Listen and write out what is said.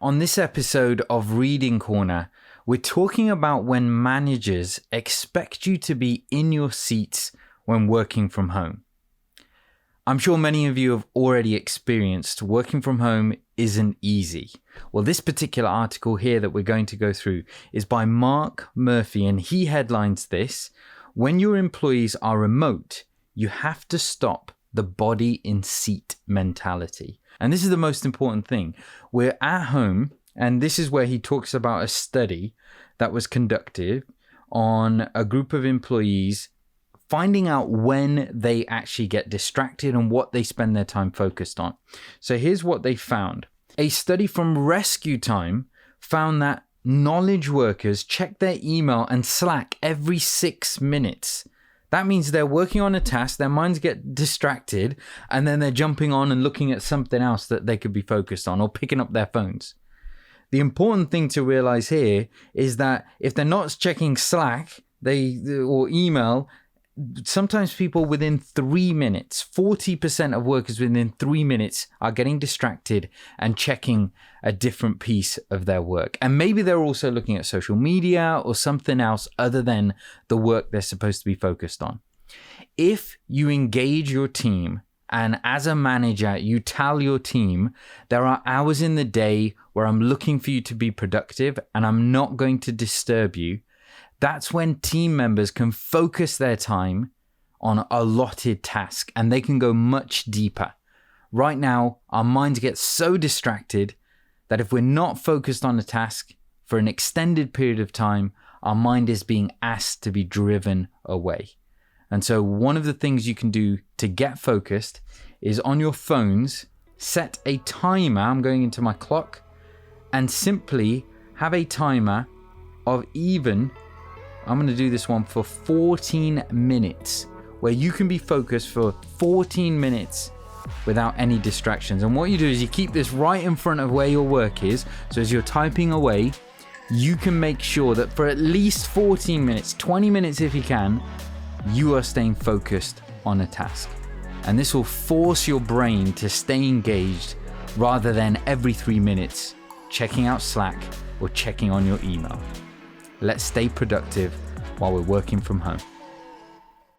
On this episode of Reading Corner, we're talking about when managers expect you to be in your seats when working from home. I'm sure many of you have already experienced working from home isn't easy. Well, this particular article here that we're going to go through is by Mark Murphy, and he headlines this: when your employees are remote, you have to stop the body in seat mentality. And this is the most important thing. We're at home, and this is where he talks about a study that was conducted on a group of employees, finding out when they actually get distracted and what they spend their time focused on. So here's what they found. A study from Rescue Time found that knowledge workers check their email and Slack every 6 minutes. That means they're working on a task, their minds get distracted, and then they're jumping on and looking at something else that they could be focused on or picking up their phones. The important thing to realize here is that if they're not checking Slack or email, sometimes people within 3 minutes, 40% of workers within 3 minutes are getting distracted and checking a different piece of their work. And maybe they're also looking at social media or something else other than the work they're supposed to be focused on. If you engage your team and as a manager, you tell your team, there are hours in the day where I'm looking for you to be productive and I'm not going to disturb you, that's when team members can focus their time on allotted tasks and they can go much deeper. Right now, our minds get so distracted that if we're not focused on a task for an extended period of time, our mind is being asked to be driven away. And so one of the things you can do to get focused is on your phones, set a timer. I'm going into my clock and simply have a timer of I'm going to do this one for 14 minutes, where you can be focused for 14 minutes without any distractions. And what you do is you keep this right in front of where your work is. So as you're typing away, you can make sure that for at least 14 minutes, 20 minutes if you can, you are staying focused on a task. And this will force your brain to stay engaged rather than every 3 minutes checking out Slack or checking on your email. Let's stay productive while we're working from home.